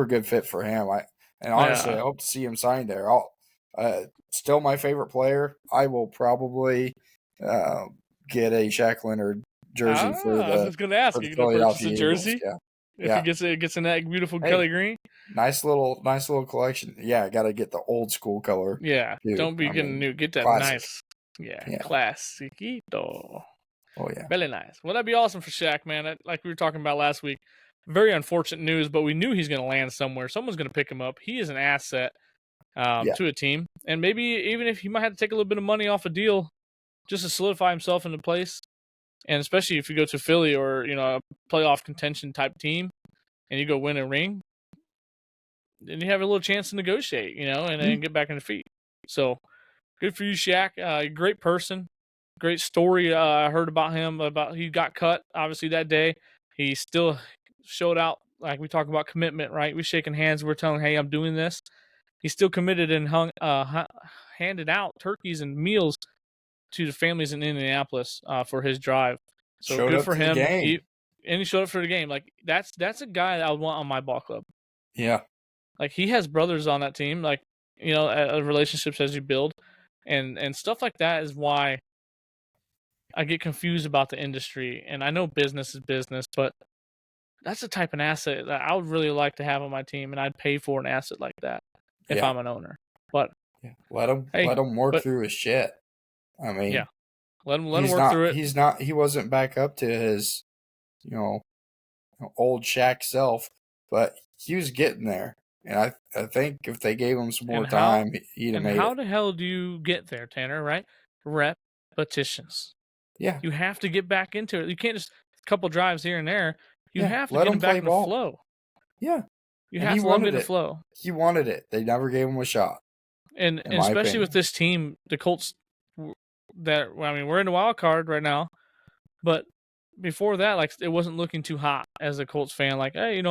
good fit for him. Honestly, I hope to see him signed there. Still my favorite player. I will probably get a Shaq Leonard jersey for I was the just gonna ask, for you the gonna purchase a Philadelphia Eagles. jersey Yeah, if he yeah. gets in that beautiful Kelly Hey, green? nice little collection. Yeah, I got to get the old school color Yeah, too. don't be I getting mean, new. Get that classic. nice, yeah, Yeah. classiquito. Oh yeah. Very nice. Well, that'd be awesome for Shaq, man. Like we were talking about last week. Very unfortunate news, but we knew he's going to land somewhere. Someone's going to pick him up. He is an asset Yeah. to a team, and maybe even if he might have to take a little bit of money off a deal just to solidify himself into place. And especially if you go to Philly or a playoff contention type team, and you go win a ring, then you have a little chance to negotiate, and then get back on the feet. So good for you, Shaq. Great person. Great story. I heard about him. About he got cut obviously that day. He still showed out, like we talk about commitment, right? We shaking hands. We're telling, hey, I'm doing this. He still committed and handed out turkeys and meals to the families in Indianapolis for his drive. So Showed good up for to the him. game. And he showed up for the game. Like that's a guy that I would want on my ball club. Yeah. Like he has brothers on that team. Like relationships as you build, and stuff like that is why I get confused about the industry. And I know business is business, but that's the type of asset that I would really like to have on my team, and I'd pay for an asset like that if I'm an owner. But yeah. Let hey, him work through his shit. I mean, yeah, let him work through it. He wasn't back up to his, old Shaq self, but he was getting there. And I think if they gave him some more time, he'd have made how it. the hell do you get there, Tanner? Right? Repetitions. Yeah. You have to get back into it. You can't just a couple drives here and there. You have to let get him him back play in the ball. flow. Yeah. You And have he to let him get wanted in the it. flow. He wanted it. They never gave him a shot. And in my especially opinion. with this team, the Colts, we're in the wild card right now, but before that, like it wasn't looking too hot as a Colts fan. Like, hey,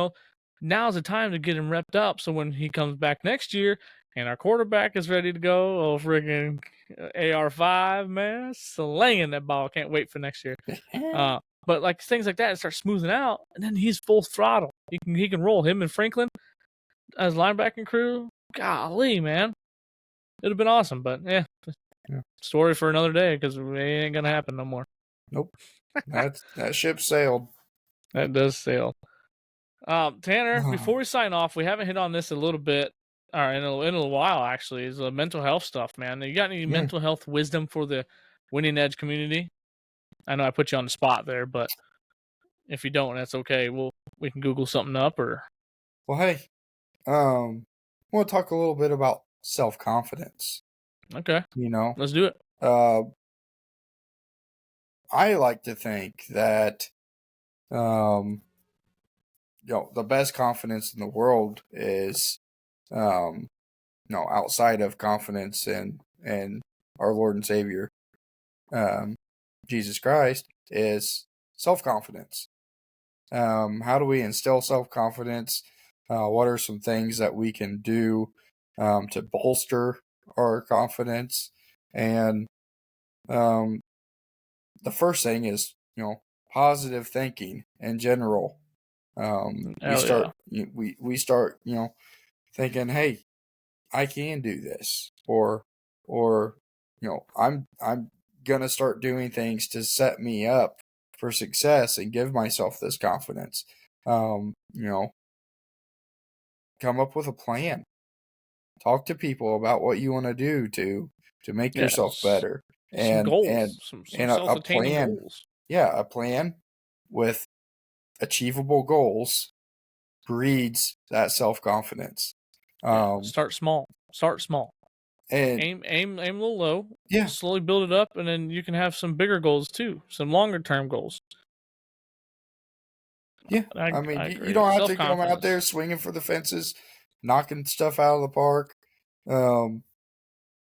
now's the time to get him repped up. So when he comes back next year and our quarterback is ready to go, freaking AR5, man, slaying that ball. Can't wait for next year. But like things like that start smoothing out, and then he's full throttle. He can roll him and Franklin as linebacking crew. Golly, man, it'd have been awesome. But yeah. Story for another day because it ain't gonna happen no more. Nope. That ship sailed. That does sail. Tanner, before we sign off, we haven't hit on this a little bit, or in a while actually, is the mental health stuff, man. You got any mental health wisdom for the Winning Edge community? I know I put you on the spot there, but if you don't, that's okay. We can Google something up or. Well, hey, I want to talk a little bit about self-confidence. Okay. Let's do it. I like to think that, the best confidence in the world is, outside of confidence in our Lord and Savior, Jesus Christ, is self-confidence. How do we instill self-confidence? What are some things that we can do to bolster our confidence? And the first thing is, positive thinking in general. We start thinking, hey, I can do this, or I'm gonna start doing things to set me up for success and give myself this confidence. Come up with a plan. Talk to people about what you want to do to make yourself better. Some goals, some self-attaining plan. goals. Yeah, a plan with achievable goals breeds that self-confidence. Start small. And aim a little low. Yeah. Slowly build it up, and then you can have some bigger goals too, some longer term goals. Yeah, I mean, you don't have to come out there swinging for the fences, knocking stuff out of the park. But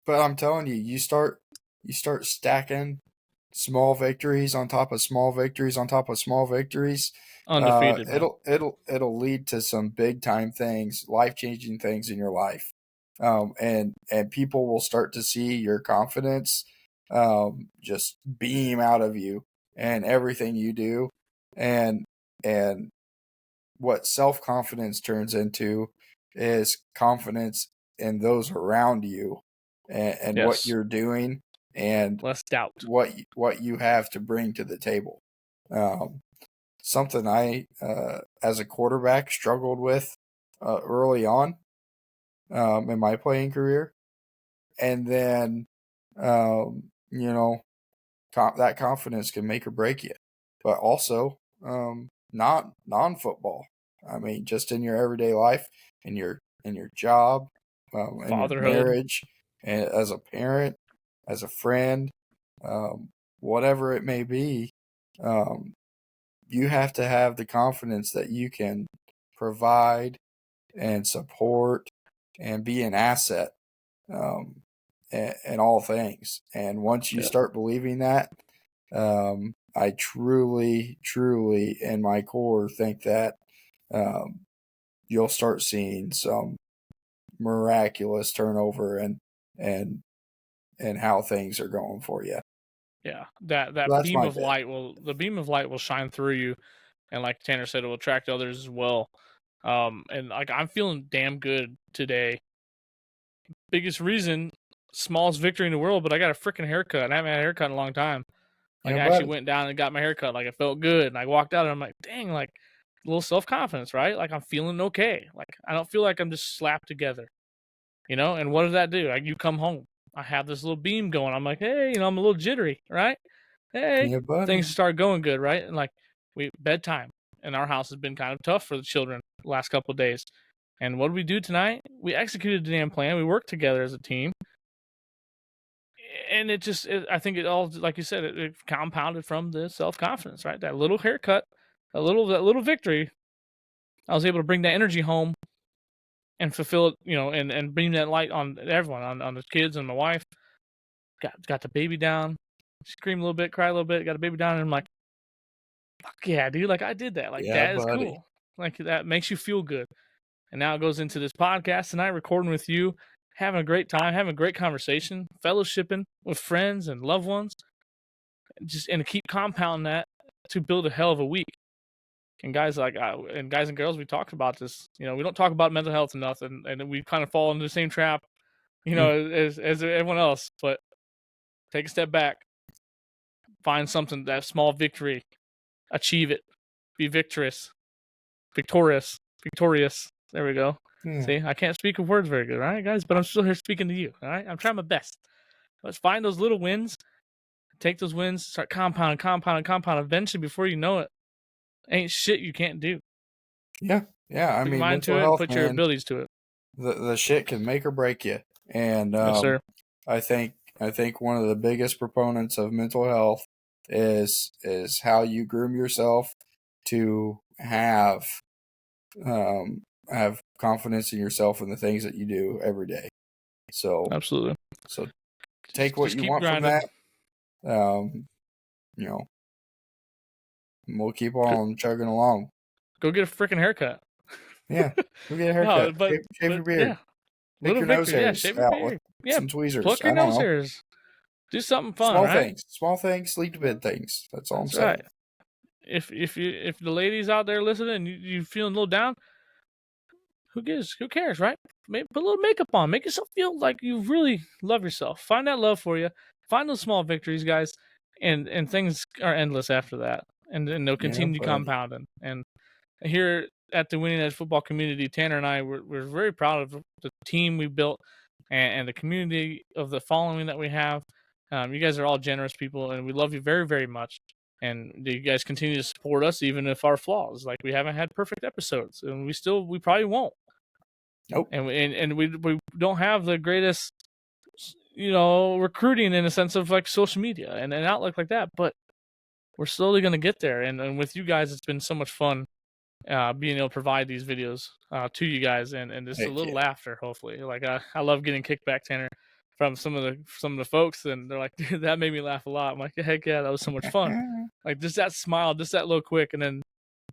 I'm telling you, you start stacking small victories on top of small victories on top of small victories. Undefeated. It'll lead to some big time things, life-changing things in your life. And people will start to see your confidence just beam out of you and everything you do. And what self-confidence turns into is confidence in those around you and what Yes. you're doing and Less doubt. what you have to bring to the table. Something I, as a quarterback, struggled with early on in my playing career, and then you know that confidence can make or break you, but also not non-football. I mean, just in your everyday life, in your job, in your Fatherhood. marriage, and as a parent, as a friend, whatever it may be, um, you have to have the confidence that you can provide and support and be an asset in all things. And once you Yeah. start believing that, I truly, truly, in my core, think that um, you'll start seeing some miraculous turnover and and how things are going for you. Yeah. That That's beam my of bet. light will shine through you, and like Tanner said, it will attract others as well. And like I'm feeling damn good today. Biggest reason, smallest victory in the world, but I got a freaking haircut. And I haven't had a haircut in a long time. Like Yeah, I actually buddy. went down and got my haircut. Like it felt good, and I walked out and I'm like, dang, like a little self confidence, right? Like I'm feeling okay. Like I don't feel like I'm just slapped together, you know. And what does that do? Like you come home, I have this little beam going. I'm like, hey, you know, I'm a little jittery, right? Hey, Yeah, buddy. things start going good, right? And like we bedtime in our house has been kind of tough for the children the last couple of days. And what did we do tonight? We executed the damn plan. We worked together as a team, and I think it all, like you said, it compounded from the self confidence, right? That little haircut, that little victory. I was able to bring that energy home and fulfill it, you know, and beam that light on everyone, on the kids and my wife. Got the baby down, scream a little bit, cry a little bit, got a baby down, and I'm like, fuck yeah, dude! Like I did that. Like Yeah, that is buddy. cool. Like that makes you feel good. And now it goes into this podcast tonight, recording with you, having a great time, having a great conversation, fellowshipping with friends and loved ones, and to keep compounding that to build a hell of a week. And guys and guys and girls, we talked about this. You know, we don't talk about mental health enough, and we kind of fall into the same trap, you Mm. know, as everyone else. But take a step back, find something, that small victory, achieve it, be victorious. There we go. Yeah. See, I can't speak of words very good, all right, guys, but I'm still here speaking to you. All right, I'm trying my best. Let's find those little wins, take those wins, start compounding. Eventually, before you know it, ain't shit you can't do. Yeah. Yeah. I Put your mean, mind to mental it and health, put your man, abilities to it. the shit can make or break you. And Yes, sir. I think one of the biggest proponents of mental health is how you groom yourself to have confidence in yourself and the things that you do every day. So Absolutely. so take what Just you keep want from grinding. that. Um, you know, and we'll keep on chugging along. Go get a freaking haircut. Yeah, go get a No, haircut. Shave but your beard. yeah, Pick little your nose victories. Yeah, hairs shave your out with beard. Yeah, some tweezers. pluck your I don't nose know. hairs. Do something fun, Small right? things. Small things lead to big things. That's all I'm That's right. saying. If the ladies out there listening and you feeling a little down, who cares, right? Maybe put a little makeup on, make yourself feel like you really love yourself. Find that love for you. Find those small victories, guys, and things are endless after that, and they'll Yeah, continue buddy. compounding. And here at the Winning Edge Football community, Tanner and I we're very proud of the team we built and the community of the following that we have. You guys are all generous people, and we love you very, very much. And you guys continue to support us, even if our flaws. Like we haven't had perfect episodes, and we probably won't. Nope. And we don't have the greatest, you know, recruiting in a sense of like social media and an outlook like that. But we're slowly gonna get there. And with you guys, it's been so much fun being able to provide these videos to you guys and just a Heck little yeah. laughter, hopefully. Like I love getting kickback, Tanner, from some of the folks, and they're like, dude, that made me laugh a lot. I'm like, heck yeah, that was so much fun. Like just that smile, just that little quick, and then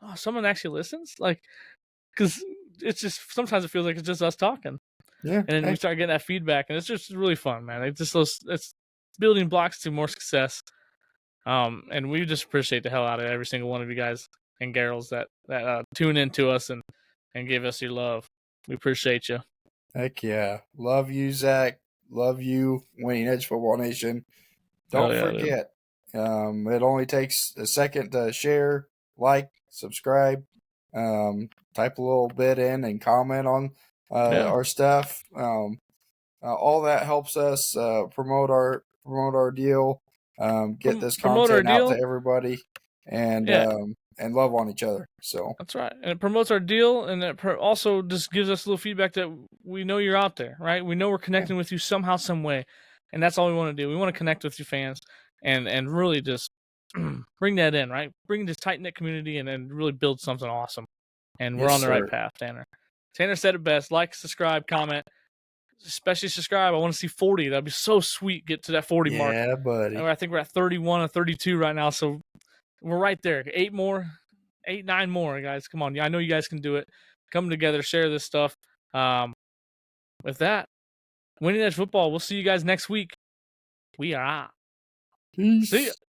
oh, someone actually listens, like because it's just sometimes it feels like it's just us talking, Yeah. and then we Hey. start getting that feedback, and it's just really fun, man. It's building blocks to more success. And we just appreciate the hell out of every single one of you guys. and girls that tune into us and give us your love. We appreciate you. Heck yeah. Love you, Zach. Love you, Winning Edge Football Nation. Hell Don't yeah, dude. forget, it only takes a second to share, like, subscribe, type a little bit in and comment on Yeah. our stuff. All that helps us promote our deal, get this Promote our content out to deal. everybody, and Yeah, love on each other. So that's right. And it promotes our deal, and it also just gives us a little feedback that we know you're out there, right? We know we're connecting with you somehow, some way, and that's all we want to do. We want to connect with you fans, and really just bring that in, right? Bring this tight knit community, and really build something awesome. And we're yes, on the right sir. path, Tanner. Tanner said it best: like, subscribe, comment, especially subscribe. I want to see 40. That'd be so sweet. Get to that 40 mark. Yeah, buddy. And I think we're at 31 or 32 right now, so we're right there. 9 more, guys. Come on. I know you guys can do it. Come together, share this stuff. With that, Winning Edge Football, we'll see you guys next week. We are out. Peace. See ya.